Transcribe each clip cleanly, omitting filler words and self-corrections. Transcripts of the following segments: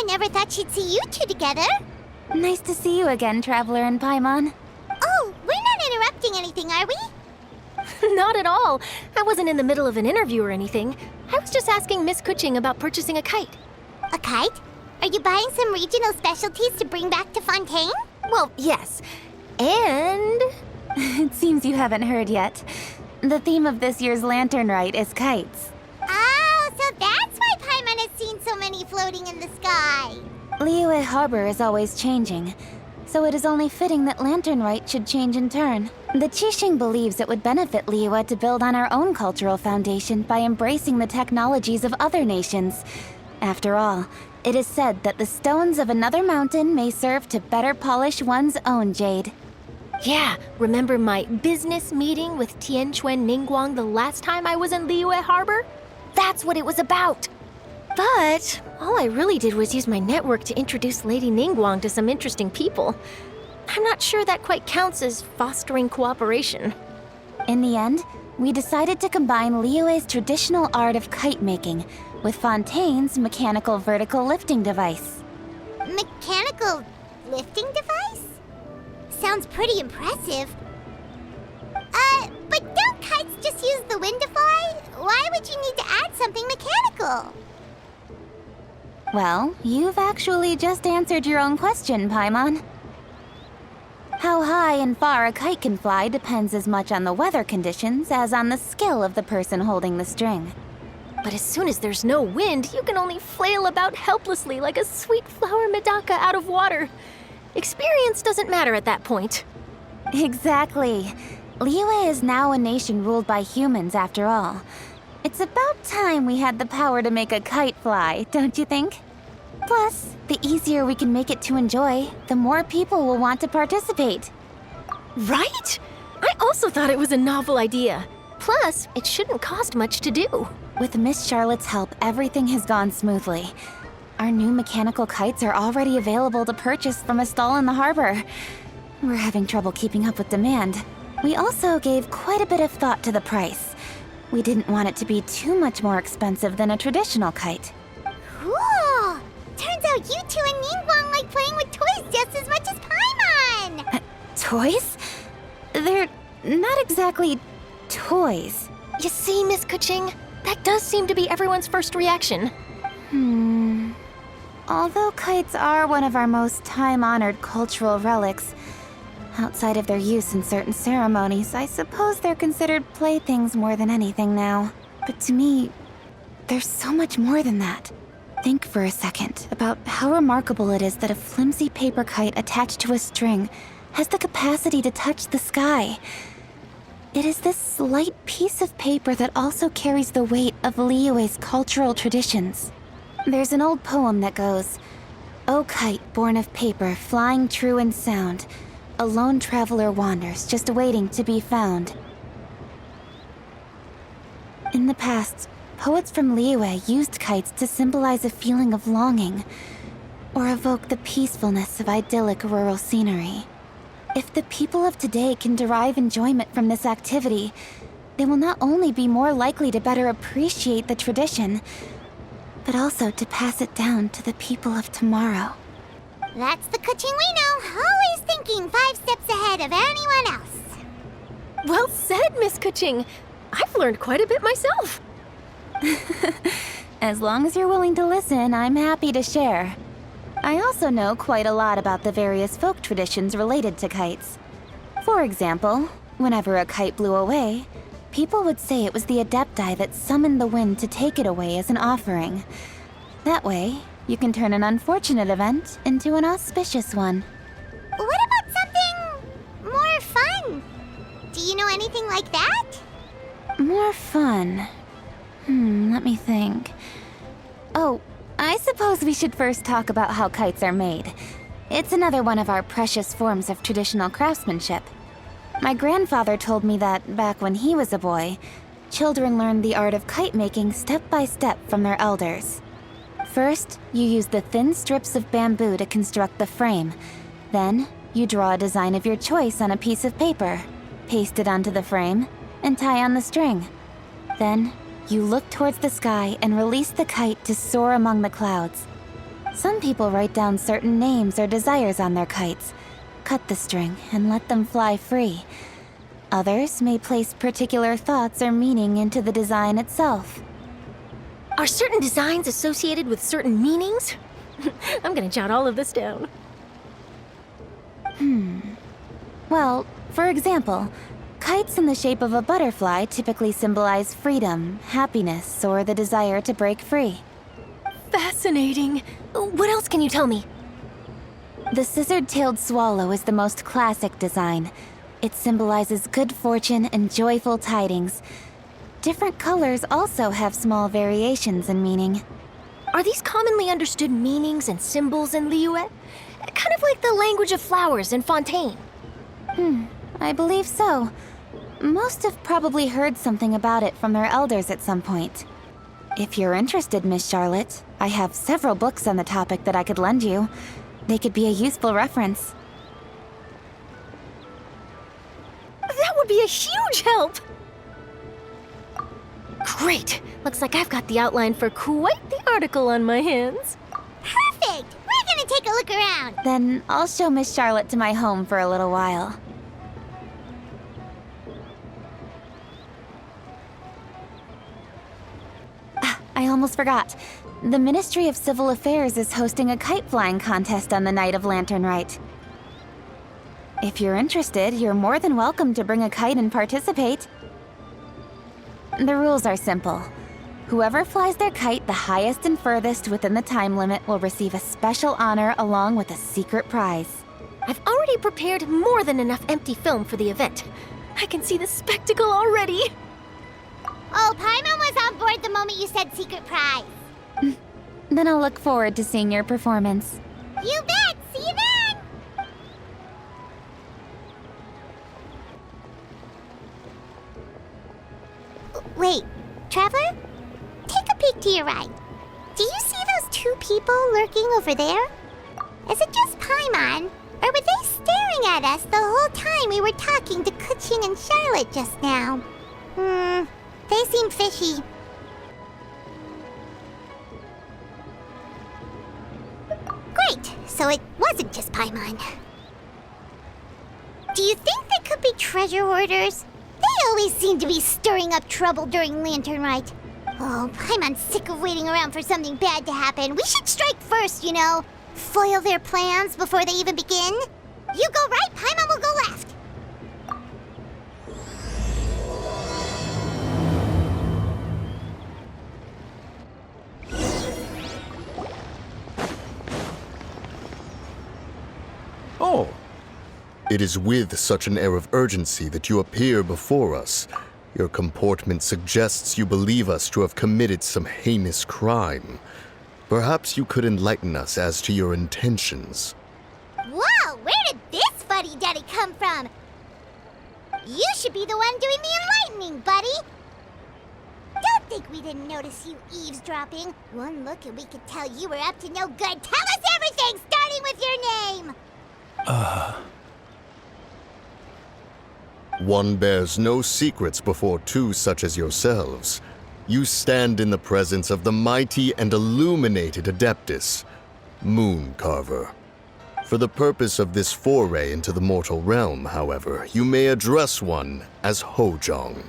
I never thought she'd see you two together. Nice to see you again, Traveler and Paimon. Oh, we're not interrupting anything, are we? Not at all. I wasn't in the middle of an interview or anything. I was just asking Miss Kuching about purchasing a kite. A kite? Are you buying some regional specialties to bring back to Fontaine? Well, yes. And... It seems you haven't heard yet. The theme of this year's Lantern Rite is kites. Oh, so that's why Paimon has seen so many floating in the sky. Liyue Harbor is always changing, so it is only fitting that Lantern Rite should change in turn. The Qixing believes it would benefit Liyue to build on our own cultural foundation by embracing the technologies of other nations. After all, it is said that the stones of another mountain may serve to better polish one's own jade. yeah, remember my business meeting with Tianquan Ningguang the last time I was in Liyue Harbor? That's what it was about. But all I really did was use my network to introduce Lady Ningguang to some interesting people. I'm not sure that quite counts as fostering cooperation. In the end, we decided to combine Liyue's traditional art of kite making with Fontaine's mechanical vertical lifting device. Mechanical lifting device? Sounds pretty impressive. But don't kites just use the wind to fly? Why would you need to add something mechanical? Well, you've actually just answered your own question, Paimon. How high and far a kite can fly depends as much on the weather conditions as on the skill of the person holding the string. But as soon as there's no wind, you can only flail about helplessly like a sweet flower medaka out of water. Experience doesn't matter at that point. Exactly. Liyue is now a nation ruled by humans, after all. It's about time we had the power to make a kite fly, don't you think? Plus, the easier we can make it to enjoy, the more people will want to participate. Right? I also thought it was a novel idea. Plus, it shouldn't cost much to do. With Miss Charlotte's help, everything has gone smoothly. Our new mechanical kites are already available to purchase from a stall in the harbor. We're having trouble keeping up with demand. We also gave quite a bit of thought to the price. We didn't want it to be too much more expensive than a traditional kite. Cool! Turns out you two and Ningguang like playing with toys just as much as Paimon! Toys? They're not exactly toys. You see, Miss Kuching? That does seem to be everyone's first reaction. Although kites are one of our most time-honored cultural relics, outside of their use in certain ceremonies, I suppose they're considered playthings more than anything now. But to me, there's so much more than that. Think for a second about how remarkable it is that a flimsy paper kite attached to a string has the capacity to touch the sky. It is this slight piece of paper that also carries the weight of Liyue's cultural traditions. There's an old poem that goes, "O kite born of paper, flying true in sound, a lone traveler wanders, just waiting to be found." In the past, poets from Liyue used kites to symbolize a feeling of longing, or evoke the peacefulness of idyllic rural scenery. If the people of today can derive enjoyment from this activity, they will not only be more likely to better appreciate the tradition, but also to pass it down to the people of tomorrow. That's the Kuching we know, always thinking 5 steps ahead of anyone else. Well said, Miss Kuching. I've learned quite a bit myself. As long as you're willing to listen, I'm happy to share. I also know quite a lot about the various folk traditions related to kites. For example, whenever a kite blew away, people would say it was the Adepti that summoned the wind to take it away as an offering. That way, you can turn an unfortunate event into an auspicious one. What about something more fun? Do you know anything like that? More fun. Let me think. Oh, I suppose we should first talk about how kites are made. It's another one of our precious forms of traditional craftsmanship. My grandfather told me that, back when he was a boy, children learned the art of kite making step by step from their elders. First, you use the thin strips of bamboo to construct the frame. Then, you draw a design of your choice on a piece of paper, paste it onto the frame, and tie on the string. Then, you look towards the sky and release the kite to soar among the clouds. Some people write down certain names or desires on their kites, cut the string, and let them fly free. Others may place particular thoughts or meaning into the design itself. Are certain designs associated with certain meanings? I'm gonna jot all of this down. Well, for example, kites in the shape of a butterfly typically symbolize freedom, happiness, or the desire to break free. Fascinating. What else can you tell me? The scissored-tailed swallow is the most classic design. It symbolizes good fortune and joyful tidings. Different colors also have small variations in meaning. Are these commonly understood meanings and symbols in Liyue? Kind of like the language of flowers in Fontaine. I believe so. Most have probably heard something about it from their elders at some point. If you're interested, Miss Charlotte, I have several books on the topic that I could lend you. They could be a useful reference. That would be a huge help! Great! Looks like I've got the outline for quite the article on my hands. Perfect! We're gonna take a look around. Then I'll show Miss Charlotte to my home for a little while. I almost forgot. The Ministry of Civil Affairs is hosting a kite flying contest on the night of Lantern Rite. If you're interested, you're more than welcome to bring a kite and participate. The rules are simple. Whoever flies their kite the highest and furthest within the time limit will receive a special honor along with a secret prize. I've already prepared more than enough empty film for the event. I can see the spectacle already. Oh, Paimon was on board the moment you said secret prize. Then I'll look forward to seeing your performance. You bet! See you then! Wait, Traveler? Take a peek to your right. Do you see those two people lurking over there? Is it just Paimon? Or were they staring at us the whole time we were talking to Kuching and Charlotte just now? They seem fishy. Great, so it wasn't just Paimon. Do you think they could be treasure hoarders? They always seem to be stirring up trouble during Lantern Rite. Oh, Paimon's sick of waiting around for something bad to happen. We should strike first, you know. Foil their plans before they even begin. You go right, Paimon will go left. Oh. It is with such an air of urgency that you appear before us. Your comportment suggests you believe us to have committed some heinous crime. Perhaps you could enlighten us as to your intentions. Whoa, where did this fuddy-duddy come from? You should be the one doing the enlightening, buddy. Don't think we didn't notice you eavesdropping. One look and we could tell you were up to no good. Tell us everything, starting with your name. One bears no secrets before two such as yourselves. You stand in the presence of the mighty and illuminated Adeptus, Moon Carver. For the purpose of this foray into the mortal realm, however, you may address one as Hojong.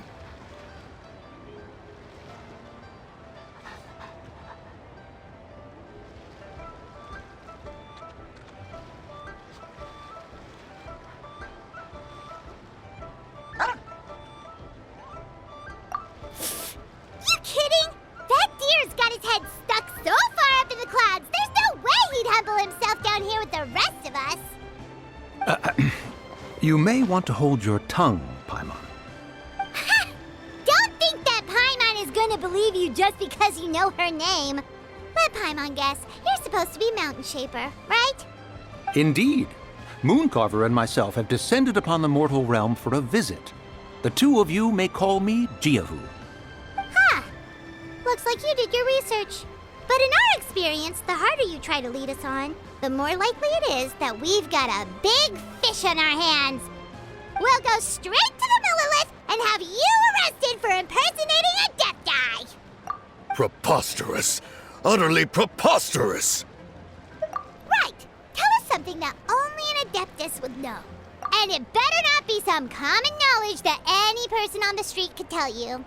You kidding? That deer's got his head stuck so far up in the clouds, there's no way he'd humble himself down here with the rest of us. You may want to hold your tongue, Paimon. Don't think that Paimon is gonna believe you just because you know her name. Let Paimon guess, you're supposed to be Mountain Shaper, right? Indeed. Mooncarver and myself have descended upon the mortal realm for a visit. The two of you may call me Jiahu. Looks like you did your research. But in our experience, the harder you try to lead us on, the more likely it is that we've got a big fish on our hands. We'll go straight to the Millilith and have you arrested for impersonating a death guy. Preposterous! Utterly preposterous! something that only an Adeptus would know. And it better not be some common knowledge that any person on the street could tell you.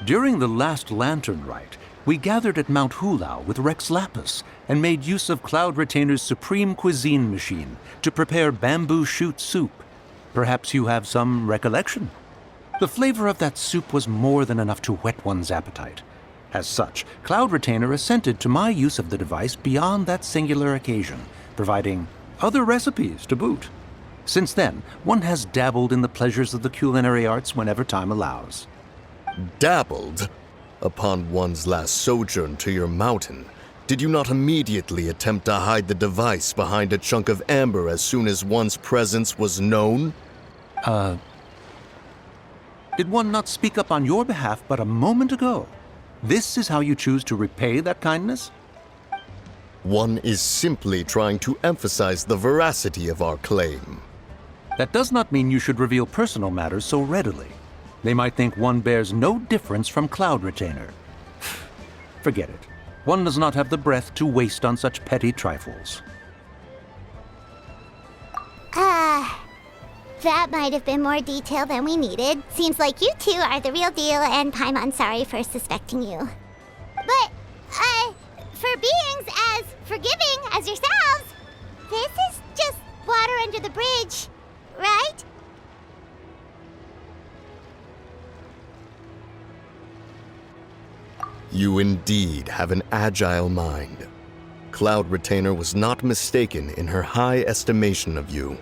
During the last lantern rite, we gathered at Mount Hulao with Rex Lapis and made use of Cloud Retainer's supreme cuisine machine to prepare bamboo shoot soup. Perhaps you have some recollection? The flavor of that soup was more than enough to whet one's appetite. As such, Cloud Retainer assented to my use of the device beyond that singular occasion, providing other recipes to boot. Since then, one has dabbled in the pleasures of the culinary arts whenever time allows. Dabbled? Upon one's last sojourn to your mountain, did you not immediately attempt to hide the device behind a chunk of amber as soon as one's presence was known? Did one not speak up on your behalf but a moment ago? This is how you choose to repay that kindness? One is simply trying to emphasize the veracity of our claim. That does not mean you should reveal personal matters so readily. They might think one bears no difference from Cloud Retainer. Forget it. One does not have the breath to waste on such petty trifles. That might have been more detail than we needed. Seems like you two are the real deal, and Paimon sorry for suspecting you. But, for beings as forgiving as yourselves, this is just water under the bridge, right? You indeed have an agile mind. Cloud Retainer was not mistaken in her high estimation of you.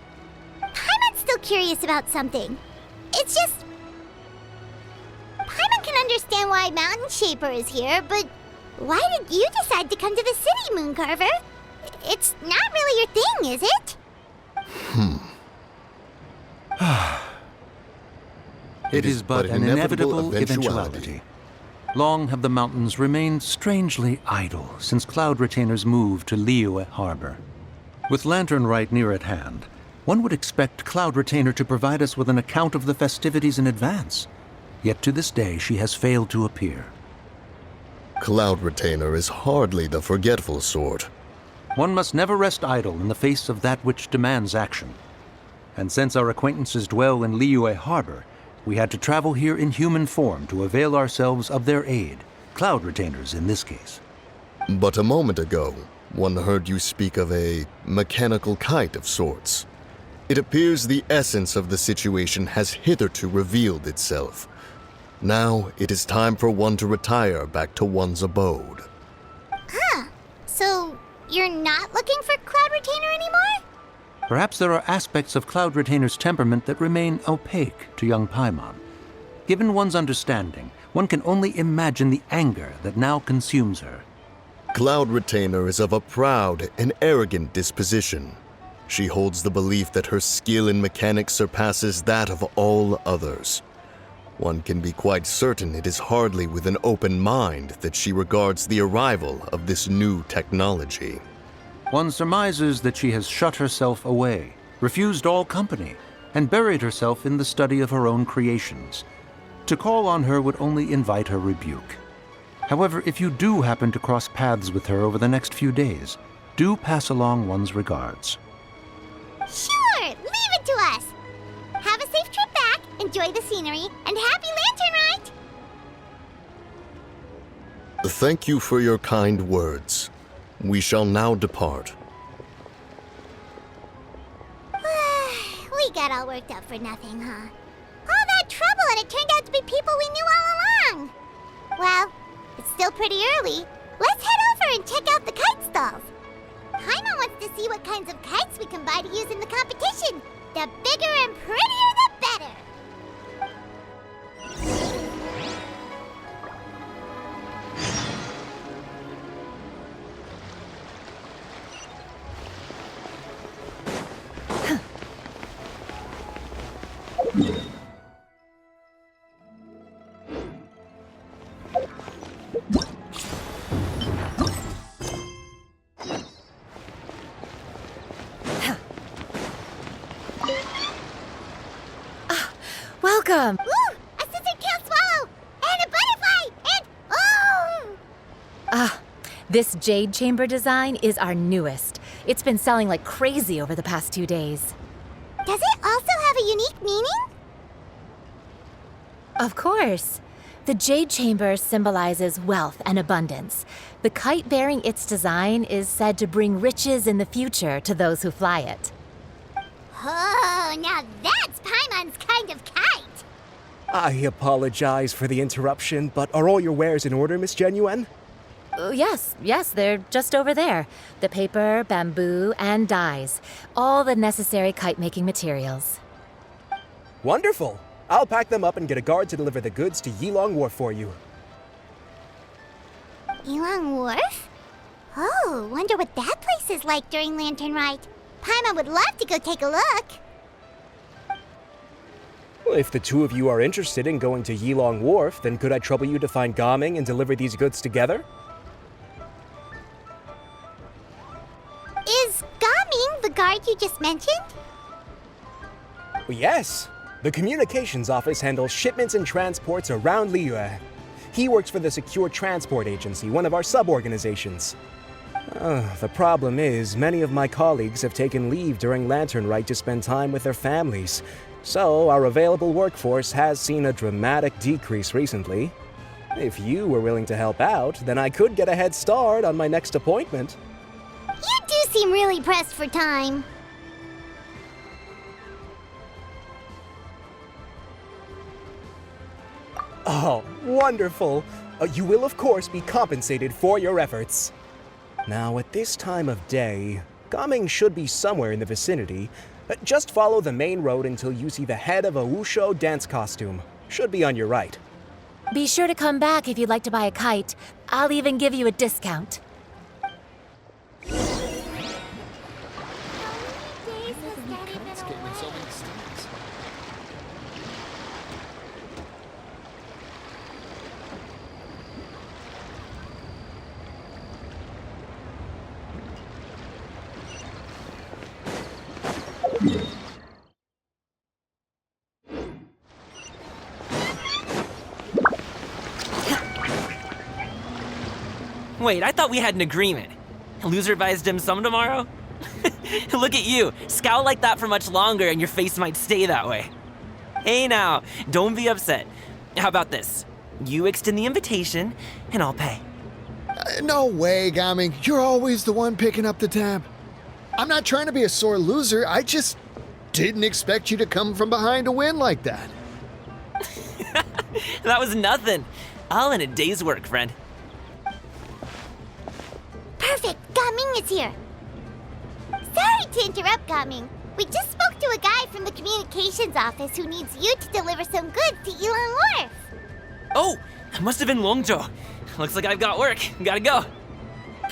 Paimon's still curious about something. It's just... Paimon can understand why Mountain Shaper is here, but why did you decide to come to the city, Mooncarver? It's not really your thing, is it? It is but an inevitable eventuality. Long have the mountains remained strangely idle since Cloud Retainer's move to Liyue Harbor. With Lantern Rite near at hand, one would expect Cloud Retainer to provide us with an account of the festivities in advance. Yet to this day she has failed to appear. Cloud Retainer is hardly the forgetful sort. One must never rest idle in the face of that which demands action. And since our acquaintances dwell in Liyue Harbor, we had to travel here in human form to avail ourselves of their aid, Cloud Retainers in this case. But a moment ago, one heard you speak of a mechanical kite of sorts. It appears the essence of the situation has hitherto revealed itself. Now it is time for one to retire back to one's abode. So, you're not looking for Cloud Retainer anymore? Perhaps there are aspects of Cloud Retainer's temperament that remain opaque to young Paimon. Given one's understanding, one can only imagine the anger that now consumes her. Cloud Retainer is of a proud and arrogant disposition. She holds the belief that her skill in mechanics surpasses that of all others. One can be quite certain it is hardly with an open mind that she regards the arrival of this new technology. One surmises that she has shut herself away, refused all company, and buried herself in the study of her own creations. To call on her would only invite her rebuke. However, if you do happen to cross paths with her over the next few days, do pass along one's regards. Sure, leave it to us. Have a safe trip back, enjoy the scenery, and happy Lantern Rite! Thank you for your kind words. We shall now depart. We got all worked up for nothing, huh? All that trouble and it turned out to be people we knew all along. Well, it's still pretty early. Let's head over and check out the kite stalls. Paimon wants to see what kinds of kites we can buy to use in the competition. The bigger and prettier, the better. Welcome! Ooh, a scissor-tailed swallow! And a butterfly! And, oh! This jade chamber design is our newest. It's been selling like crazy over the past 2 days. Does it also have a unique meaning? Of course. The jade chamber symbolizes wealth and abundance. The kite bearing its design is said to bring riches in the future to those who fly it. Oh, now that's Paimon's kind of kite. I apologize for the interruption, but are all your wares in order, Miss Genuine? Yes, they're just over there. The paper, bamboo, and dyes. All the necessary kite-making materials. Wonderful! I'll pack them up and get a guard to deliver the goods to Yilong Wharf for you. Yilong Wharf? Oh, wonder what that place is like during Lantern Rite. Paimon would love to go take a look. Well, if the two of you are interested in going to Yilong Wharf, then could I trouble you to find Gaming and deliver these goods together? Is Gaming the guard you just mentioned? Well, yes. The communications office handles shipments and transports around Liyue. He works for the Secure Transport Agency, one of our sub-organizations. The problem is, many of my colleagues have taken leave during Lantern Rite to spend time with their families. So, our available workforce has seen a dramatic decrease recently. If you were willing to help out, then I could get a head start on my next appointment. You do seem really pressed for time. Oh, wonderful! You will, of course, be compensated for your efforts. Now, at this time of day, Gaming should be somewhere in the vicinity. Just follow the main road until you see the head of a Wushu dance costume. Should be on your right. Be sure to come back if you'd like to buy a kite. I'll even give you a discount. Wait, I thought we had an agreement. Loser buys dim sum tomorrow? Look at you, scowl like that for much longer and your face might stay that way. Hey now, don't be upset. How about this? You extend the invitation, and I'll pay. No way, Gaming. You're always the one picking up the tab. I'm not trying to be a sore loser. I just didn't expect you to come from behind to win like that. That was nothing. All in a day's work, friend. Perfect, Gaming is here. Sorry to interrupt, Gaming. We just spoke to a guy from the communications office who needs you to deliver some goods to Yilong Wharf. Oh, it must have been Longzhou. Looks like I've got work. Gotta go.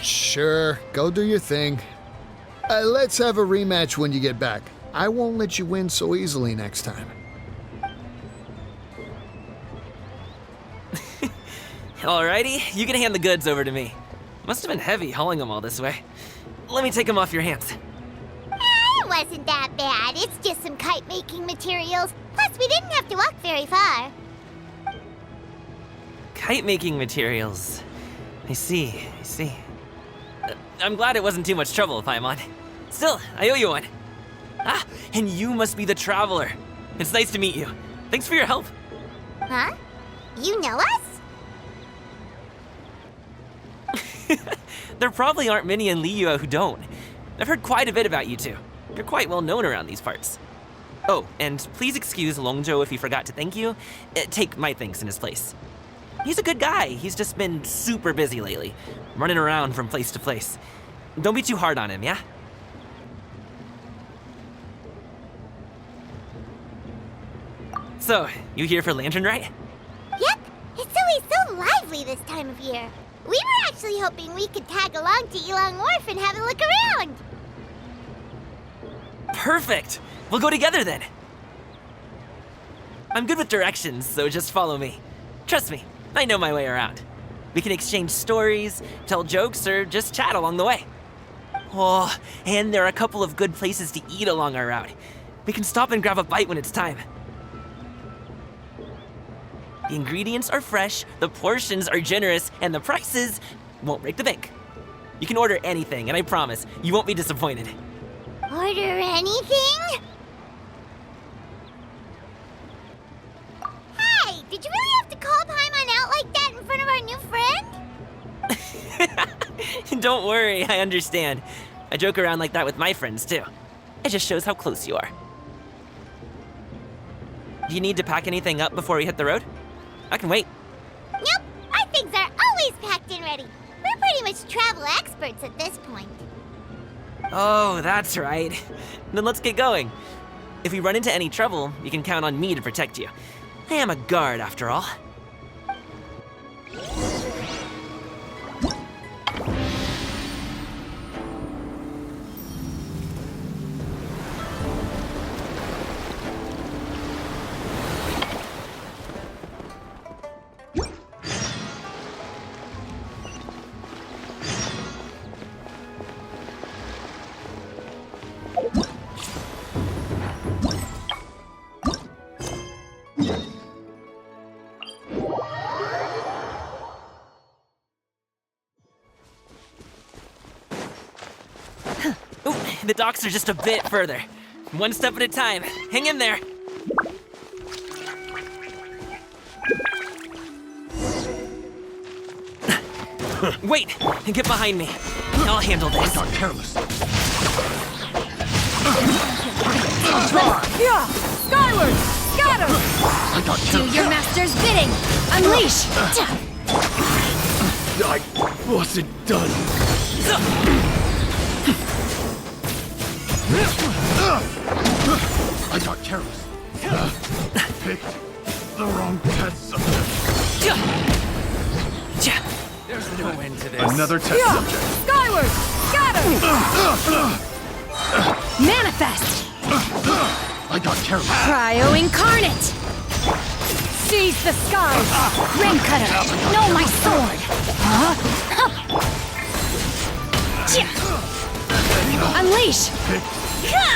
Sure, go do your thing. Let's have a rematch when you get back. I won't let you win so easily next time. Alrighty, you can hand the goods over to me. Must have been heavy hauling them all this way. Let me take them off your hands. It wasn't that bad. It's just some kite-making materials. Plus, we didn't have to walk very far. Kite-making materials. I see. I'm glad it wasn't too much trouble, Paimon. Still, I owe you one. Ah, and you must be the traveler. It's nice to meet you. Thanks for your help. Huh? You know us? There probably aren't many in Liyue who don't. I've heard quite a bit about you two. You're quite well known around these parts. Oh, and please excuse Longzhou if he forgot to thank you. Take my thanks in his place. He's a good guy. He's just been super busy lately, running around from place to place. Don't be too hard on him, yeah? So, you here for Lantern Rite? Yep. It's always so lively this time of year. We were actually hoping we could tag along to Yilong Wharf and have a look around. Perfect! We'll go together then. I'm good with directions, so just follow me. Trust me, I know my way around. We can exchange stories, tell jokes, or just chat along the way. Oh, and there are a couple of good places to eat along our route. We can stop and grab a bite when it's time. The ingredients are fresh, the portions are generous, and the prices won't break the bank. You can order anything, and I promise, you won't be disappointed. Order anything? Hey, did you really have to call Paimon out like that in front of our new friend? Don't worry, I understand. I joke around like that with my friends, too. It just shows how close you are. Do you need to pack anything up before we hit the road? I can wait. Nope, our things are always packed and ready. We're pretty much travel experts at this point. Oh, that's right. Then let's get going. If we run into any trouble, you can count on me to protect you. I am a guard, after all. Ooh, the docks are just a bit further. One step at a time. Hang in there. Wait! Get behind me. I'll handle this. I got careless. Skyward! Scatter! I got Do careless. your master's bidding! Unleash! I wasn't done. I got careless. Picked the wrong test subject. There's no end to this. Another test subject. Skyward! Scatter! Manifest! I got careless. Cryo incarnate! Seize the skies! Ring cutter! Know my sword! Unleash! Picked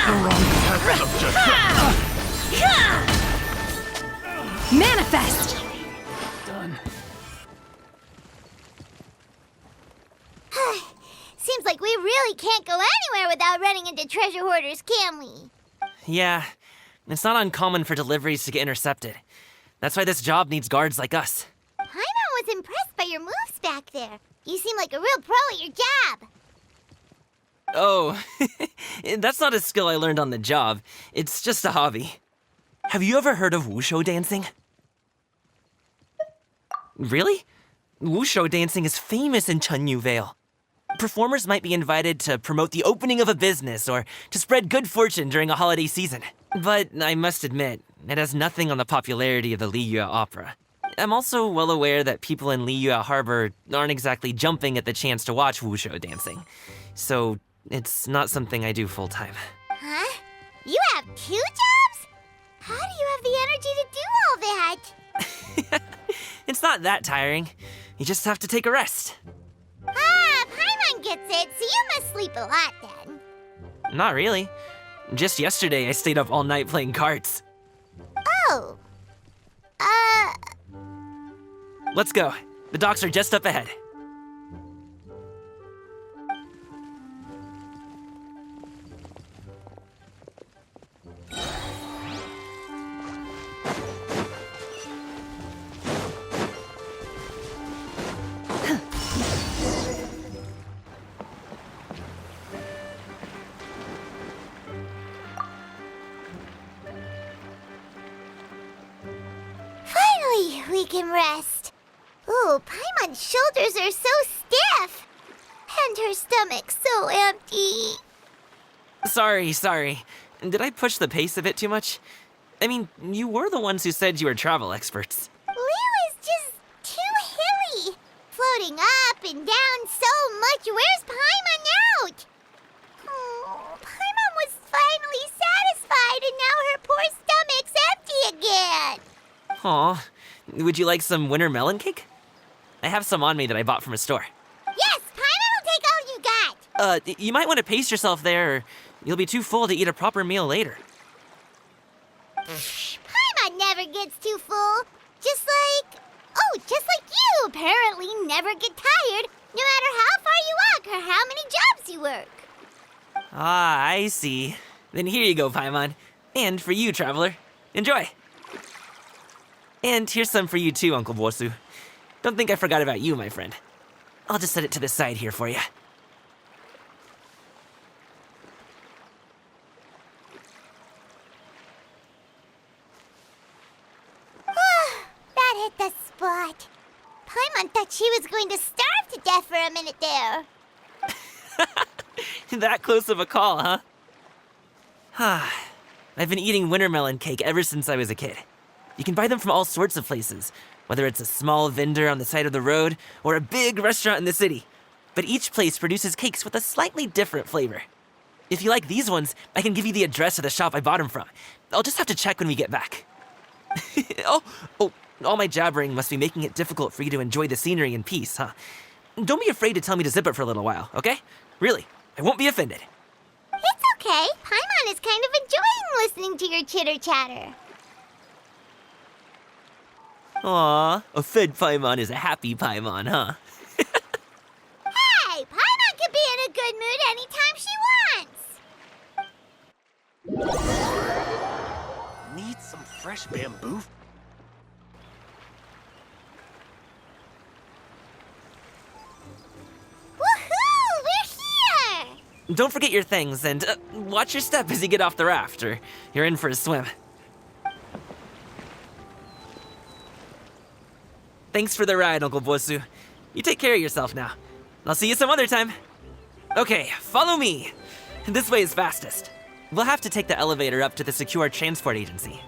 the wrong test subject. Manifest! Seems like we really can't go anywhere without running into treasure hoarders, can we? Yeah, it's not uncommon for deliveries to get intercepted. That's why this job needs guards like us. Paimon was impressed by your moves back there. You seem like a real pro at your job. Oh, that's not a skill I learned on the job. It's just a hobby. Have you ever heard of wushu dancing? Really? Wushu dancing is famous in Chunyu Vale. Performers might be invited to promote the opening of a business or to spread good fortune during a holiday season. But I must admit, it has nothing on the popularity of the Liyue Opera. I'm also well aware that people in Liyue Harbor aren't exactly jumping at the chance to watch wushu dancing. So it's not something I do full-time. Huh? You have 2 jobs? How do you have the energy to do all that? It's not that tiring. You just have to take a rest. Ah, Paimon gets it, so you must sleep a lot then. Not really. Just yesterday, I stayed up all night playing cards. Oh. Let's go. The docks are just up ahead. Finally, we can rest. Ooh, Paimon's shoulders are so stiff. And her stomach so empty. Sorry. Did I push the pace a bit too much? I mean, you were the ones who said you were travel experts. Liu is just too hilly. Floating up and down so much. Where's Paimon out? Oh, Paimon was finally satisfied and now her poor stomach's empty again. Aw, would you like some winter melon cake? I have some on me that I bought from a store. Yes, Paimon will take all you got. You might want to pace yourself there, or you'll be too full to eat a proper meal later. Paimon never gets too full. Just like you apparently never get tired No matter how far you walk or how many jobs you work. Ah, I see. Then here you go, Paimon. And for you, traveler. Enjoy. And here's some for you too, Uncle Bosu. Don't think I forgot about you, my friend. I'll just set it to the side here for you. That hit the spot. Paimon thought she was going to starve to death for a minute there. That close of a call, huh? I've been eating wintermelon cake ever since I was a kid. You can buy them from all sorts of places, whether it's a small vendor on the side of the road or a big restaurant in the city. But each place produces cakes with a slightly different flavor. If you like these ones, I can give you the address of the shop I bought them from. I'll just have to check when we get back. Oh, all my jabbering must be making it difficult for you to enjoy the scenery in peace, huh? Don't be afraid to tell me to zip it for a little while, okay? Really, I won't be offended. It's okay. Paimon is kind of enjoying listening to your chitter-chatter. Aw, a fed Paimon is a happy Paimon, huh? Hey, Paimon can be in a good mood anytime she wants. Need some fresh bamboo? Woohoo! We're here! Don't forget your things, and watch your step as you get off the raft, or you're in for a swim. Thanks for the ride, Uncle Bosu. You take care of yourself now. I'll see you some other time. Okay, follow me. This way is fastest. We'll have to take the elevator up to the secure transport agency.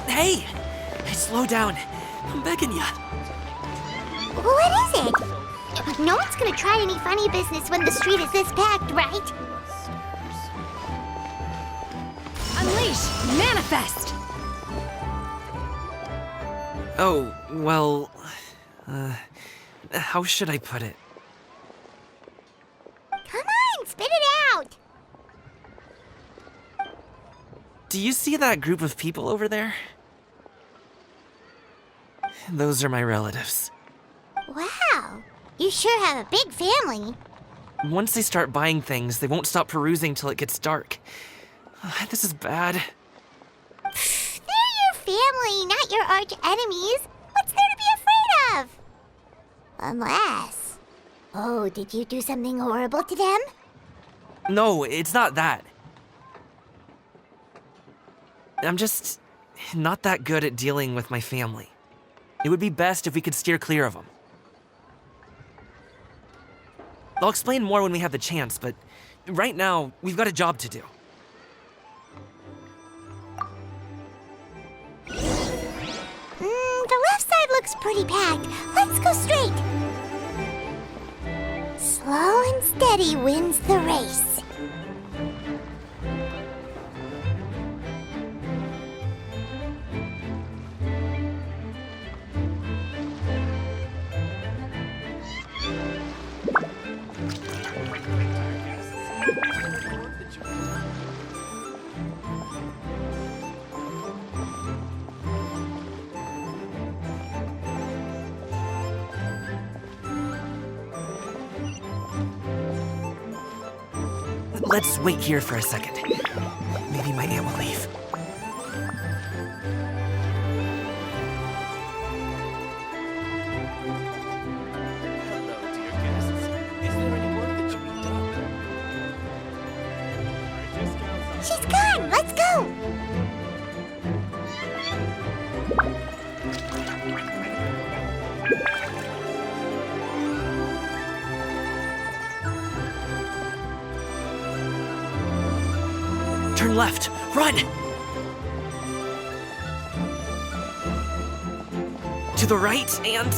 Hey! Slow down. I'm begging ya. What is it? No one's gonna try any funny business when the street is this packed, right? Unleash! Manifest! Oh, well... how should I put it? Come on, spit it out! Do you see that group of people over there? Those are my relatives. Wow, you sure have a big family. Once they start buying things, they won't stop perusing till it gets dark. This is bad. They're your family, not your arch enemies. What's there to be afraid of? Unless... Oh, did you do something horrible to them? No, it's not that. I'm just not that good at dealing with my family. It would be best if we could steer clear of them. I'll explain more when we have the chance, but right now, we've got a job to do. The left side looks pretty packed. Let's go straight. Slow and steady wins the race. Let's wait here for a second. Maybe my aunt will leave. Hello, She's gone! Let's go! Turn left. Run! To the right and...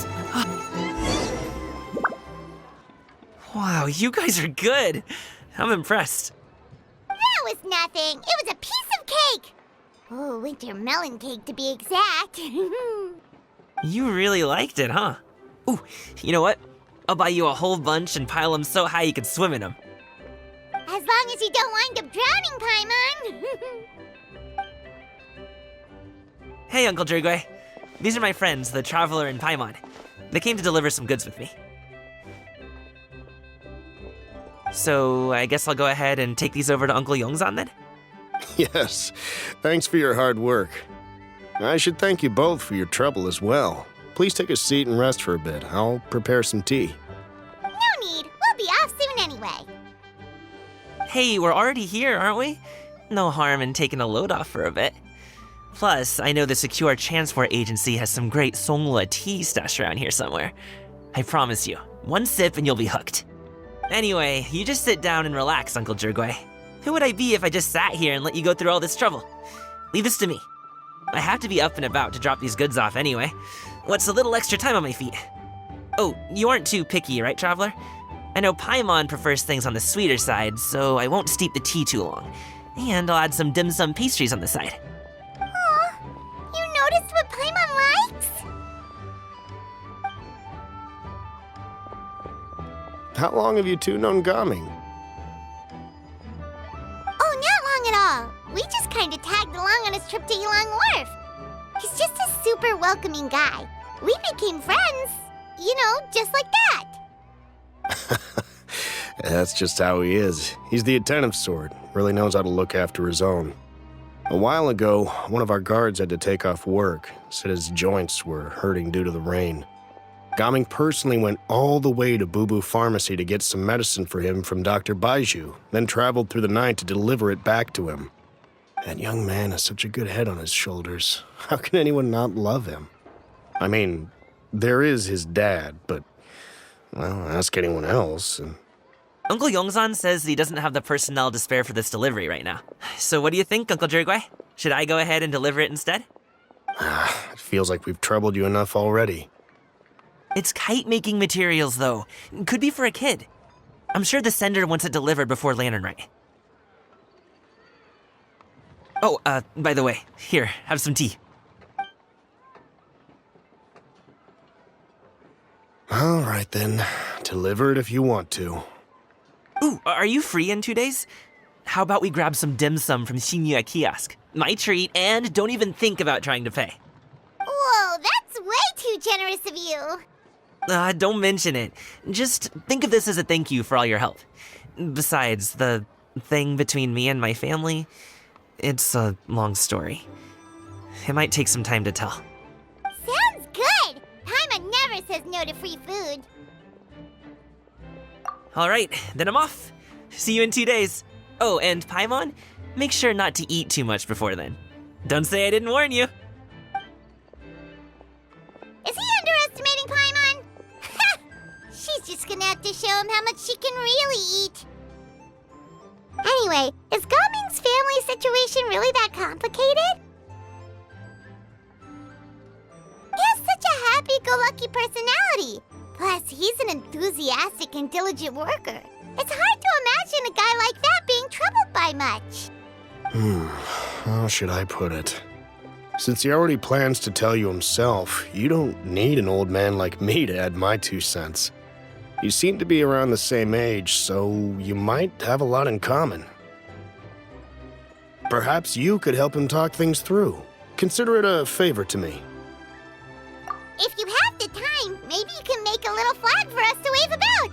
Wow, you guys are good. I'm impressed. That was nothing. It was a piece of cake. Oh, winter melon cake to be exact. You really liked it, huh? Ooh, you know what? I'll buy you a whole bunch and pile them so high you could swim in them. As long as you don't wind up drowning, Paimon. Hey, Uncle Drugway. These are my friends, the Traveler and Paimon. They came to deliver some goods with me. So, I guess I'll go ahead and take these over to Uncle Yongzan then? Yes, thanks for your hard work. I should thank you both for your trouble as well. Please take a seat and rest for a bit. I'll prepare some tea. No need. We'll be off soon anyway. Hey, we're already here, aren't we? No harm in taking a load off for a bit. Plus, I know the Secure Transport Agency has some great Songhua tea stashed around here somewhere. I promise you, one sip and you'll be hooked. Anyway, you just sit down and relax, Uncle Drugway. Who would I be if I just sat here and let you go through all this trouble? Leave this to me. I have to be up and about to drop these goods off anyway. What's a little extra time on my feet? Oh, you aren't too picky, right, Traveler? I know Paimon prefers things on the sweeter side, so I won't steep the tea too long. And I'll add some dim sum pastries on the side. Aw, you noticed what Paimon likes? How long have you two known Gaming? Oh, not long at all. We just kind of tagged along on his trip to Yilong Wharf. He's just a super welcoming guy. We became friends, you know, just like that. That's just how he is. He's the attentive sort, really knows how to look after his own. A while ago, one of our guards had to take off work, said his joints were hurting due to the rain. Gaming personally went all the way to Boo Boo Pharmacy to get some medicine for him from Dr. Baiju, then traveled through the night to deliver it back to him. That young man has such a good head on his shoulders. How can anyone not love him? I mean, there is his dad, but, well, ask anyone else, and... Uncle Yongzan says he doesn't have the personnel to spare for this delivery right now. So what do you think, Uncle Drugway? Should I go ahead and deliver it instead? It feels like we've troubled you enough already. It's kite-making materials, though. Could be for a kid. I'm sure the sender wants it delivered before Lantern Rite. Oh, by the way, here, have some tea. All right, then. Deliver it if you want to. Ooh, are you free in 2 days? How about we grab some dim sum from Shinya Kiosk? My treat, and don't even think about trying to pay. Whoa, that's way too generous of you. Don't mention it. Just think of this as a thank you for all your help. Besides, the thing between me and my family, it's a long story. It might take some time to tell. Sounds good. Paimon never says no to free food. All right, then I'm off. See you in 2 days. Oh, and Paimon, make sure not to eat too much before then. Don't say I didn't warn you. Is he underestimating Paimon? She's just gonna have to show him how much she can really eat. Anyway, is Gaming's family situation really that complicated? He has such a happy-go-lucky personality. Plus, he's an enthusiastic and diligent worker. It's hard to imagine a guy like that being troubled by much. How should I put it? Since he already plans to tell you himself, you don't need an old man like me to add my 2 cents. You seem to be around the same age, so you might have a lot in common. Perhaps you could help him talk things through. Consider it a favor to me. If you have the time, maybe you can make a little flag for us to wave about.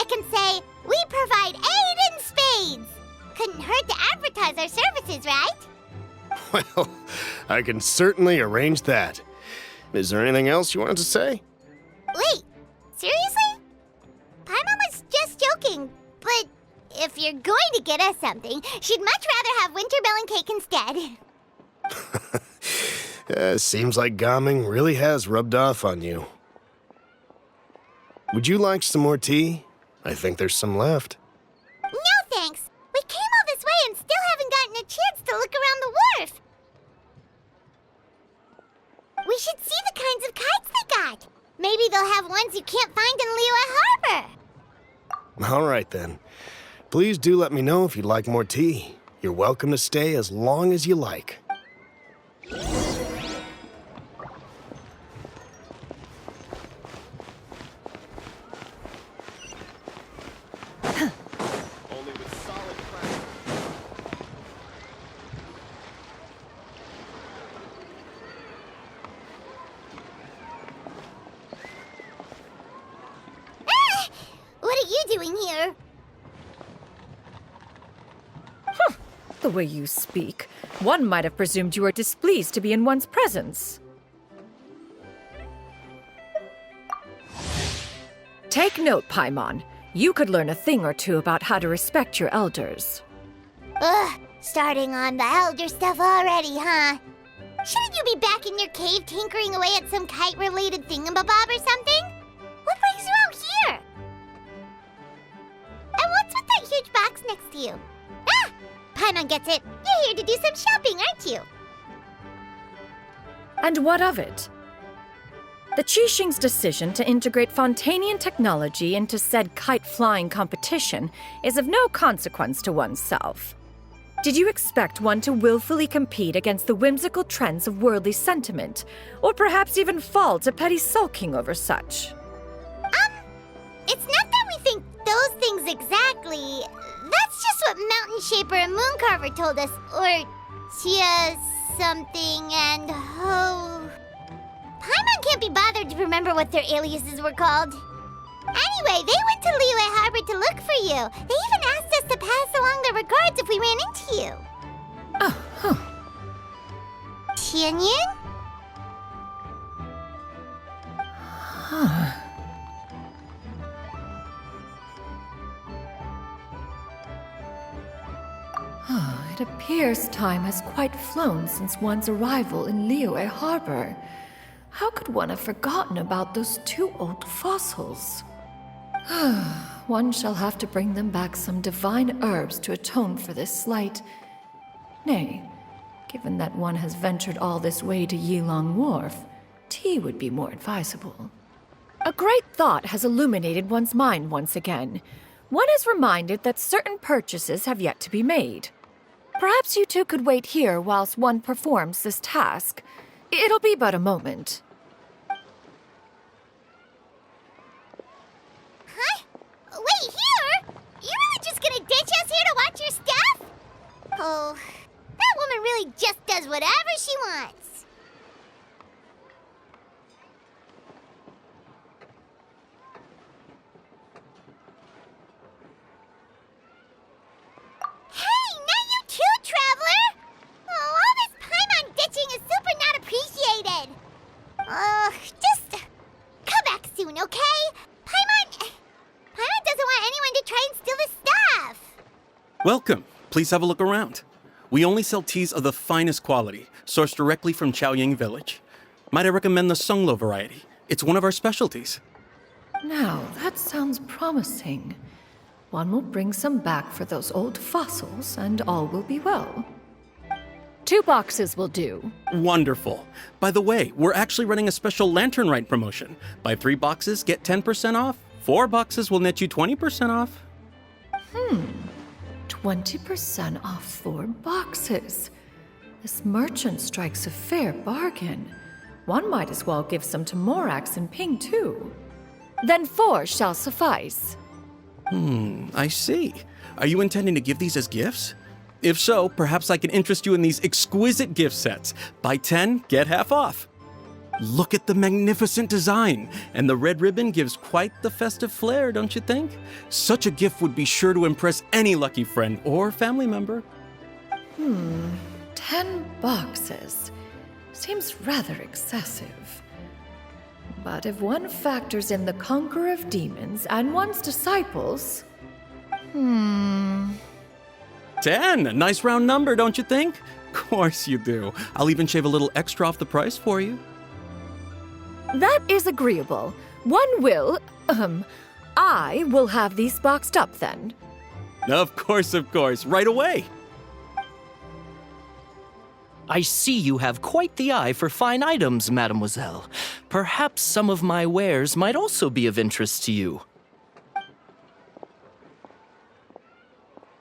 It can say, "We provide aid in spades." Couldn't hurt to advertise our services, right? Well, I can certainly arrange that. Is there anything else you wanted to say? Wait, seriously? Paimon was just joking, but if you're going to get us something, she'd much rather have winter melon cake instead. Seems like Gaming really has rubbed off on you. Would you like some more tea? I think there's some left. No thanks. We came all this way and still haven't gotten a chance to look around the wharf. We should see the kinds of kites they got. Maybe they'll have ones you can't find in Liyue Harbor. All right, then. Please do let me know if you'd like more tea. You're welcome to stay as long as you like. What are you doing here? The way you speak, one might have presumed you were displeased to be in one's presence. Take note, Paimon. You could learn a thing or two about how to respect your elders. Ugh, starting on the elder stuff already, huh? Shouldn't you be back in your cave tinkering away at some kite-related thingamabob or something? What brings you out here? And what's with that huge box next to you? Ah! Paimon gets it. You're here to do some shopping, aren't you? And what of it? The Qixing's decision to integrate Fontanian technology into said kite-flying competition is of no consequence to oneself. Did you expect one to willfully compete against the whimsical trends of worldly sentiment, or perhaps even fall to petty sulking over such? It's not that we think those things exactly. That's just what Mountain Shaper and Mooncarver told us. Or Chia something and Ho. Paimon can't be bothered to remember what their aliases were called. Anyway, they went to Liyue Harbor to look for you. They even asked us to pass along their regards if we ran into you. Oh, huh. Tianyin? Huh. It appears time has quite flown since one's arrival in Liyue Harbor. How could one have forgotten about those two old fossils? One shall have to bring them back some divine herbs to atone for this slight. Nay, given that one has ventured all this way to Yilong Wharf, tea would be more advisable. A great thought has illuminated one's mind once again. One is reminded that certain purchases have yet to be made. Perhaps you two could wait here whilst one performs this task. It'll be but a moment. Huh? Wait, here? You really just gonna ditch us here to watch your stuff? Oh, that woman really just does whatever she wants. Hey, not you too, Traveler! Oh, all this Paimon ditching is super not appreciated. Just come back soon, okay? Paimon doesn't want anyone to try and steal his stuff. Welcome. Please have a look around. We only sell teas of the finest quality, sourced directly from Chaoying Village. Might I recommend the Sunglo variety? It's one of our specialties. Now, that sounds promising. One will bring some back for those old fossils, and all will be well. 2 boxes will do. Wonderful. By the way, we're actually running a special Lantern Rite promotion. Buy 3 boxes, get 10% off. 4 boxes will net you 20% off. 20% off 4 boxes. This merchant strikes a fair bargain. One might as well give some to Morax and Ping, too. Then 4 shall suffice. I see. Are you intending to give these as gifts? If so, perhaps I can interest you in these exquisite gift sets. Buy 10, get half off. Look at the magnificent design, and the red ribbon gives quite the festive flair, don't you think? Such a gift would be sure to impress any lucky friend or family member. 10 boxes. Seems rather excessive. But if one factors in the Conqueror of Demons and one's disciples... 10. A nice round number, don't you think? Of course you do. I'll even shave a little extra off the price for you. That is agreeable. I will have these boxed up then. Of course, right away. I see you have quite the eye for fine items, mademoiselle. Perhaps some of my wares might also be of interest to you.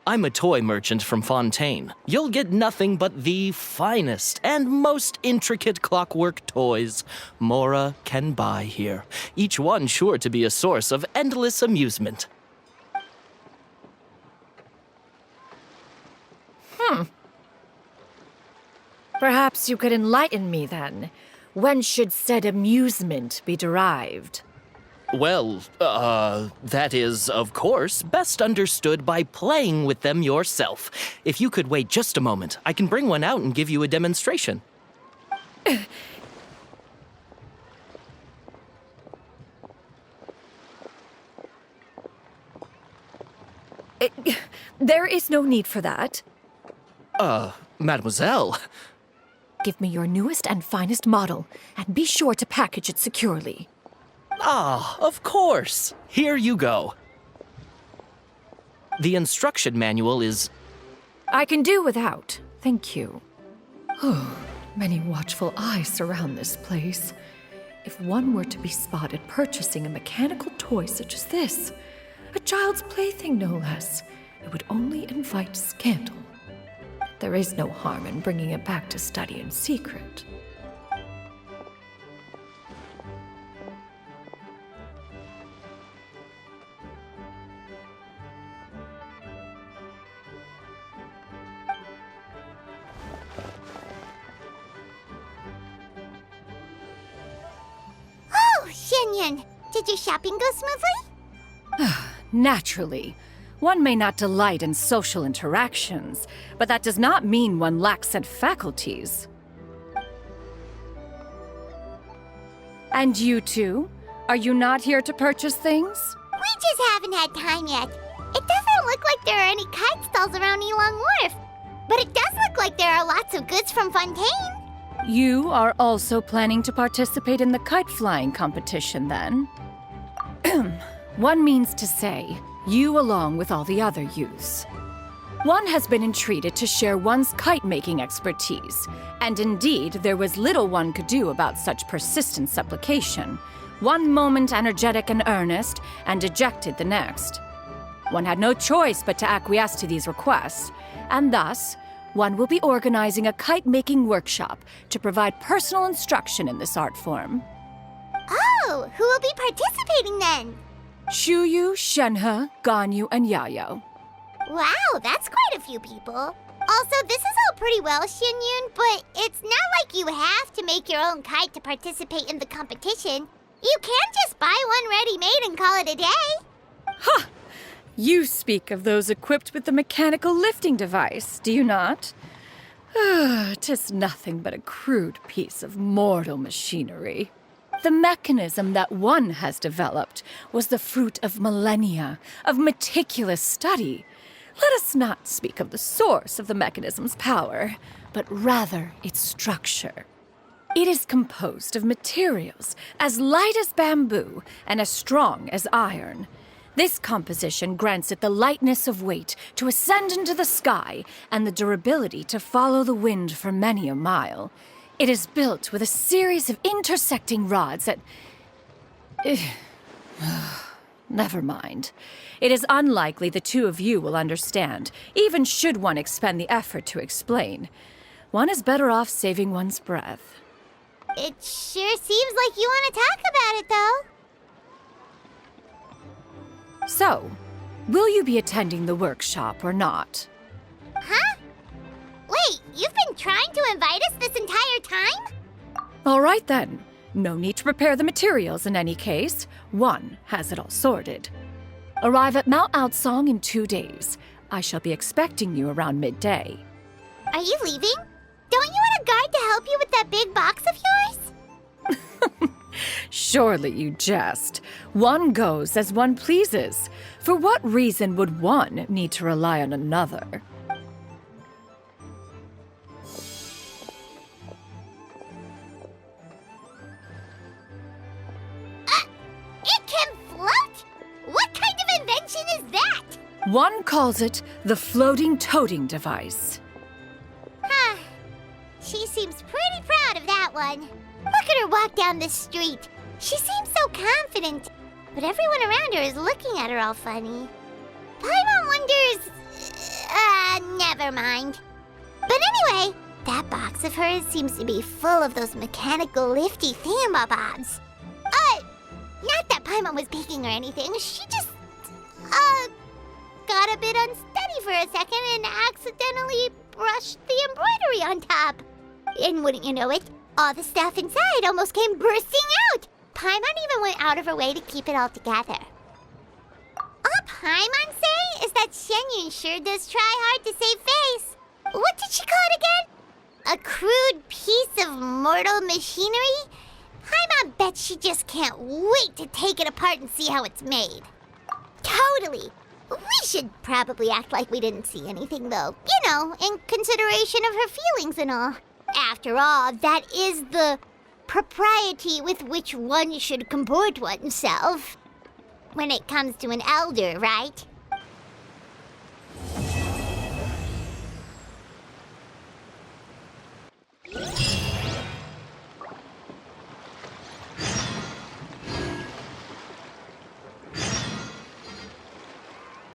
I'm a toy merchant from Fontaine. You'll get nothing but the finest and most intricate clockwork toys Mora can buy here, each one sure to be a source of endless amusement. Perhaps you could enlighten me then. When should said amusement be derived? Well, that is, of course, best understood by playing with them yourself. If you could wait just a moment, I can bring one out and give you a demonstration. There is no need for that. Mademoiselle. Give me your newest and finest model, and be sure to package it securely. Ah, of course. Here you go. The instruction manual is... I can do without, thank you. Many watchful eyes surround this place. If one were to be spotted purchasing a mechanical toy such as this, a child's plaything no less, it would only invite scandal. There is no harm in bringing it back to study in secret. Oh, Xianyun, did your shopping go smoothly? Naturally. One may not delight in social interactions, but that does not mean one lacks said faculties. And you two? Are you not here to purchase things? We just haven't had time yet. It doesn't look like there are any kite stalls around Elong Wharf, but it does look like there are lots of goods from Fontaine. You are also planning to participate in the kite flying competition, then? One means to say, you along with all the other youths. One has been entreated to share one's kite-making expertise, and indeed there was little one could do about such persistent supplication. One moment energetic and earnest, and dejected the next. One had no choice but to acquiesce to these requests, and thus, one will be organizing a kite-making workshop to provide personal instruction in this art form. Oh, who will be participating then? Shuyu, Shenhe, Ganyu, and Yayo. Wow, that's quite a few people. Also, this is all pretty well, Xianyun, but it's not like you have to make your own kite to participate in the competition. You can just buy one ready-made and call it a day. Ha! You speak of those equipped with the mechanical lifting device, do you not? 'Tis nothing but a crude piece of mortal machinery. The mechanism that one has developed was the fruit of millennia of meticulous study. Let us not speak of the source of the mechanism's power, but rather its structure. It is composed of materials as light as bamboo and as strong as iron. This composition grants it the lightness of weight to ascend into the sky and the durability to follow the wind for many a mile. It is built with a series of intersecting rods that... Never mind. It is unlikely the two of you will understand, even should one expend the effort to explain. One is better off saving one's breath. It sure seems like you want to talk about it, though. So, will you be attending the workshop or not? Huh? Wait, you've been trying to invite us this entire time? All right then. No need to prepare the materials in any case. One has it all sorted. Arrive at Mount Outsong in 2 days. I shall be expecting you around midday. Are you leaving? Don't you want a guard to help you with that big box of yours? Surely you jest. One goes as one pleases. For what reason would one need to rely on another? It can float? What kind of invention is that? One calls it the floating toting device. Huh. She seems pretty proud of that one. Look at her walk down the street. She seems so confident, but everyone around her is looking at her all funny. Paimon wonders... never mind. But anyway, that box of hers seems to be full of those mechanical lifty thingamabobs. Not that Paimon was peeking or anything. She just, got a bit unsteady for a second and accidentally brushed the embroidery on top. And wouldn't you know it, all the stuff inside almost came bursting out. Paimon even went out of her way to keep it all together. All Paimon say is that Shenyun sure does try hard to save face. What did she call it again? A crude piece of mortal machinery? Paimon bets she just can't wait to take it apart and see how it's made. Totally. We should probably act like we didn't see anything, though. You know, in consideration of her feelings and all. After all, that is the propriety with which one should comport oneself. When it comes to an elder, right?